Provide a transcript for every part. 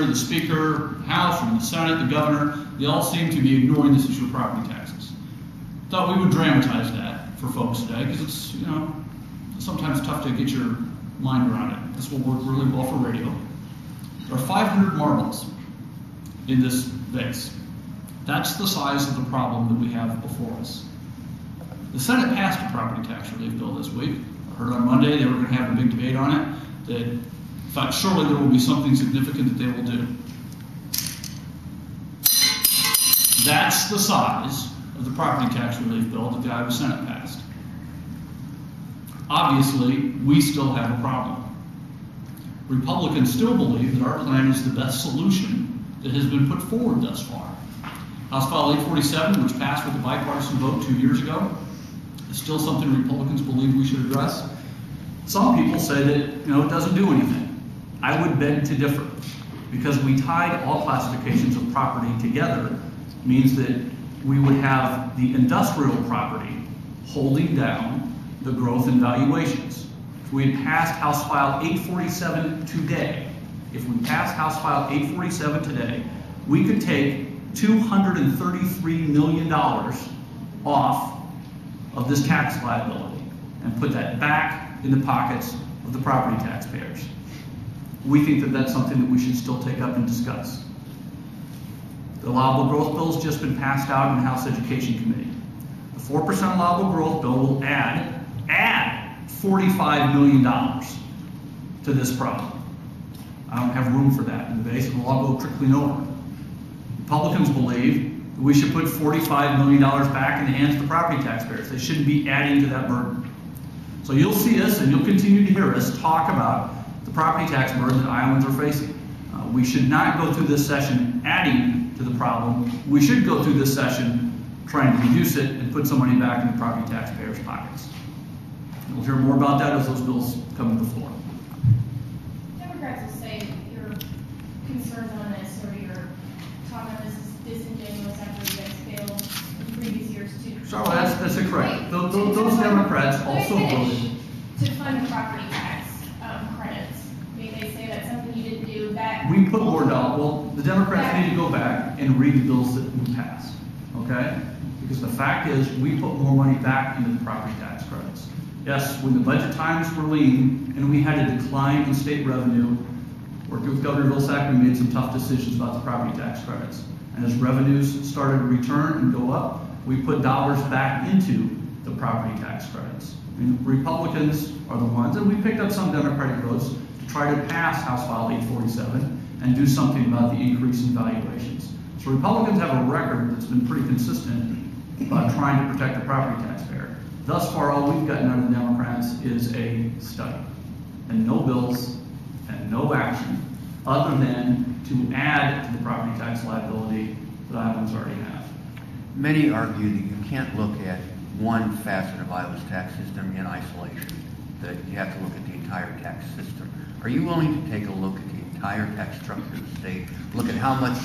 the Speaker, House, from the Senate, the Governor, they all seem to be ignoring this issue of property taxes. Thought we would dramatize that for folks today because it's, sometimes tough to get your mind around it. This will work really well for radio. There are 500 marbles in this vase. That's the size of the problem that we have before us. The Senate passed a property tax relief bill this week. I heard on Monday they were going to have a big debate on it. That thought surely there will be something significant that they will do. That's the size of the property tax relief bill that the Iowa Senate passed. Obviously, we still have a problem. Republicans still believe that our plan is the best solution that has been put forward thus far. House File 847, which passed with a bipartisan vote 2 years ago, is still something Republicans believe we should address. Some people say that it doesn't do anything. I would beg to differ, because we tied all classifications of property together means that we would have the industrial property holding down the growth in valuations. If we had passed House File 847 today, we could take $233 million off of this tax liability and put that back in the pockets of the property taxpayers. We think that that's something that we should still take up and discuss. The allowable growth bill has just been passed out in the House Education Committee. The 4% allowable growth bill will add $45 million to this problem. I don't have room for that in the base. It will all go trickling over. Republicans believe that we should put $45 million back in the hands of the property taxpayers. They shouldn't be adding to that burden. So you'll see us and you'll continue to hear us talk about the property tax burden that Iowans are facing. We should not go through this session adding to the problem. We should go through this session trying to reduce it and put some money back in the property taxpayers' pockets. We'll hear more about that as those bills come to the floor. Democrats will say your concerns on this or your talk on this is disingenuous after you guys failed in previous years too. Charlotte, that's correct. Those Democrats also voted to fund the property tax credits. I mean, they say that's something you didn't do back. We put more down. Well, the Democrats need to go back and read the bills that we passed, okay? Because the fact is, we put more money back into the property tax credits. Yes, when the budget times were lean and we had a decline in state revenue, working with Governor Vilsack, we made some tough decisions about the property tax credits. And as revenues started to return and go up, we put dollars back into the property tax credits. And Republicans are the ones, and we picked up some Democratic votes to try to pass House File 847 and do something about the increase in valuations. So Republicans have a record that's been pretty consistent about trying to protect the property taxpayer. Thus far, all we've gotten out of the Democrats is a study and no bills and no action other than to add to the property tax liability that Iowans already have. Many argue that you can't look at one facet of Iowa's tax system in isolation, that you have to look at the entire tax system. Are you willing to take a look at the entire tax structure of the state, look at how much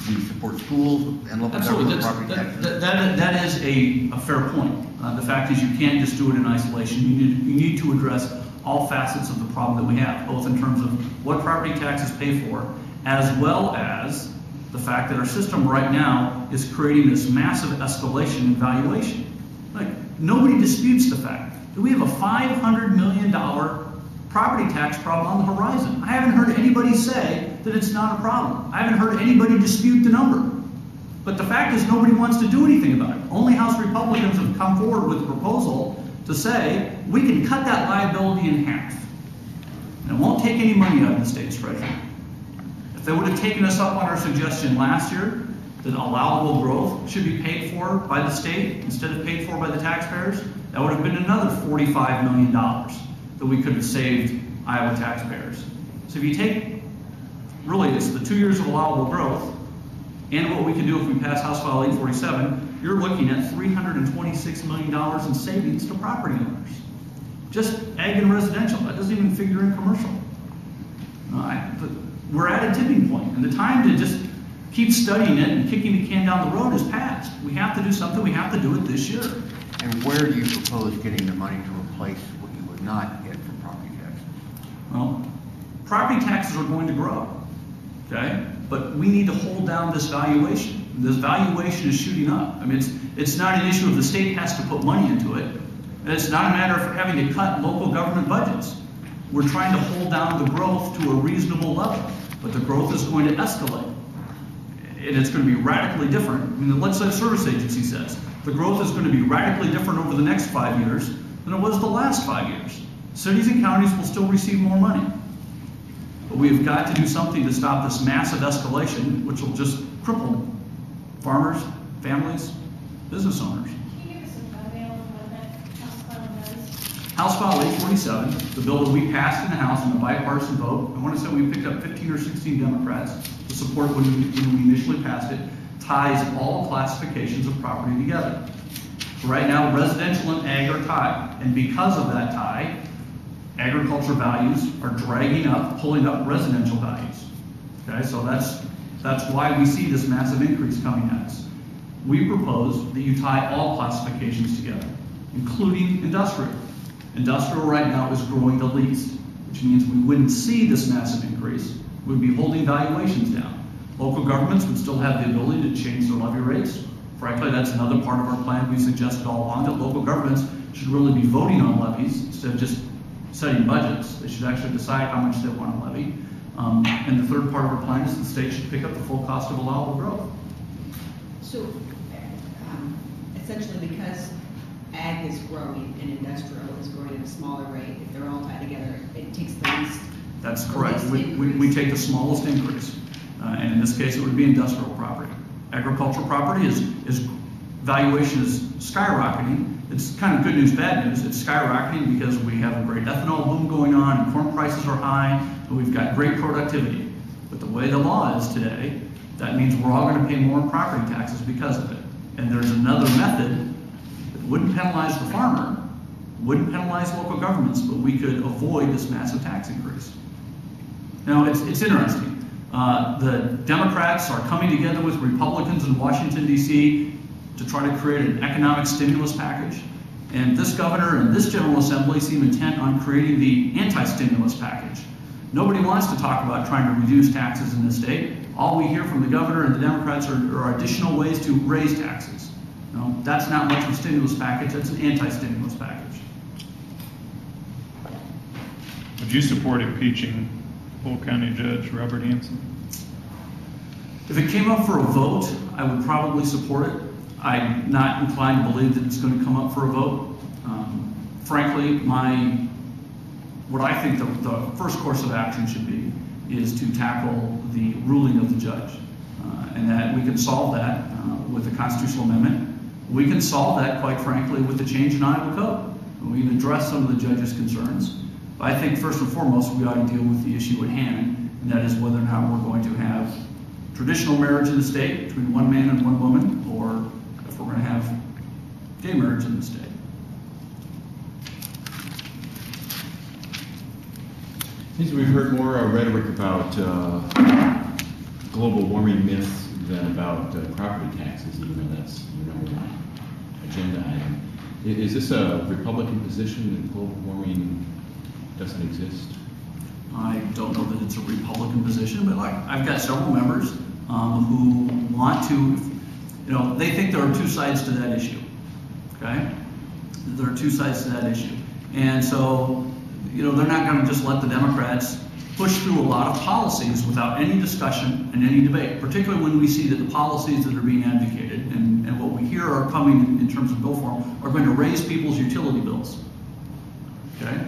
we support schools, and look at the property tax? That is a fair point. The fact is you can't just do it in isolation. You need to address all facets of the problem that we have, both in terms of what property taxes pay for, as well as the fact that our system right now is creating this massive escalation in valuation. Like, nobody disputes the fact that we have a $500 million property tax problem on the horizon. I haven't heard anybody say that it's not a problem. I haven't heard anybody dispute the number. But the fact is nobody wants to do anything about it. Only House Republicans have come forward with a proposal to say we can cut that liability in half. And it won't take any money out of the state's treasury. If they would have taken us up on our suggestion last year that allowable growth should be paid for by the state instead of paid for by the taxpayers, that would have been another $45 million that we could have saved Iowa taxpayers. So if you take, really, it's the 2 years of allowable growth and what we can do if we pass House File 847, you're looking at $326 million in savings to property owners. Just ag and residential, that doesn't even figure in commercial. We're at a tipping point, and the time to just keep studying it and kicking the can down the road is past. We have to do something, we have to do it this year. And where do you propose getting the money to replace what you would not get from property taxes? Well, property taxes are going to grow. okay? But we need to hold down this valuation. This valuation is shooting up. I mean, it's not an issue of the state has to put money into it. And it's not a matter of having to cut local government budgets. We're trying to hold down the growth to a reasonable level, but the growth is going to escalate. And it's going to be radically different. I mean, the Legislative Service Agency says the growth is going to be radically different over the next 5 years than it was the last 5 years. Cities and counties will still receive more money. But we've got to do something to stop this massive escalation, which will just cripple farmers, families, business owners. Can you give us some thumbnail of what that House file does? House File 847, the bill that we passed in the House in a bipartisan vote, I want to say we picked up 15 or 16 Democrats to support when we initially passed it, ties all classifications of property together. So right now, residential and ag are tied, and because of that tie, agriculture values are dragging up, pulling up residential values. Okay, so that's why we see this massive increase coming at us. We propose that you tie all classifications together, including industrial. Industrial right now is growing the least, which means we wouldn't see this massive increase. We'd be holding valuations down. Local governments would still have the ability to change their levy rates. Frankly, that's another part of our plan. We suggested all along that local governments should really be voting on levies instead of just setting budgets. They should actually decide how much they want to levy. And the third part of our plan is the state should pick up the full cost of allowable growth. So, essentially, because ag is growing and industrial is growing at a smaller rate, if they're all tied together, it takes the least. That's correct. We take the smallest increase. And in this case, it would be industrial property. Agricultural property is valuation is skyrocketing. It's kind of good news, bad news. It's skyrocketing because we have a great ethanol boom going on, and corn prices are high, and we've got great productivity. But the way the law is today, that means we're all going to pay more property taxes because of it. And there's another method that wouldn't penalize the farmer, wouldn't penalize local governments, but we could avoid this massive tax increase. Now, it's interesting. The Democrats are coming together with Republicans in Washington, D.C. to try to create an economic stimulus package. And this governor and this General Assembly seem intent on creating the anti-stimulus package. Nobody wants to talk about trying to reduce taxes in this state. All we hear from the governor and the Democrats are additional ways to raise taxes. No, that's not much of a stimulus package, that's an anti-stimulus package. Would you support impeaching Polk County Judge Robert Hansen? If it came up for a vote, I would probably support it. I'm not inclined to believe that it's going to come up for a vote. Frankly, what I think the first course of action should be is to tackle the ruling of the judge, and that we can solve that with a constitutional amendment. We can solve that, quite frankly, with the change in Iowa code. We can address some of the judge's concerns. But I think first and foremost, we ought to deal with the issue at hand, and that is whether or not we're going to have traditional marriage in the state between one man and one woman, or if we're going to have gay marriage in the state. We've heard more rhetoric about global warming myths than about property taxes, even though that's your number one agenda item. Is this a Republican position that global warming doesn't exist? I don't know that it's a Republican position, but I've got several members who want to, they think there are two sides to that issue, okay? There are two sides to that issue. And so, they're not going to just let the Democrats push through a lot of policies without any discussion and any debate, particularly when we see that the policies that are being advocated and what we hear are coming in terms of bill form are going to raise people's utility bills, okay?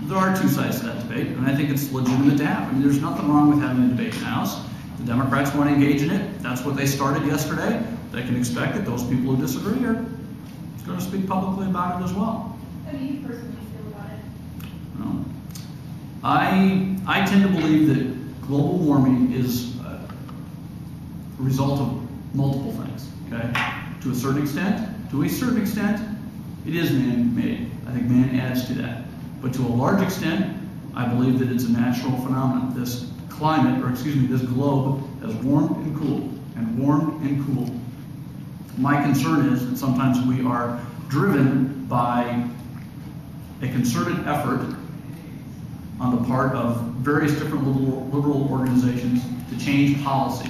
There are two sides to that debate, and I think it's legitimate to have. I mean, there's nothing wrong with having a debate in the House. The Democrats want to engage in it. That's what they started yesterday. They can expect that those people who disagree are going to speak publicly about it as well. How do you personally feel about it? I tend to believe that global warming is a result of multiple things, okay? To a certain extent, it is man-made. I think man adds to that. But to a large extent, I believe that it's a natural phenomenon. This climate, this globe has warmed and cooled, and warmed and cooled. My concern is that sometimes we are driven by a concerted effort on the part of various different liberal organizations to change policy.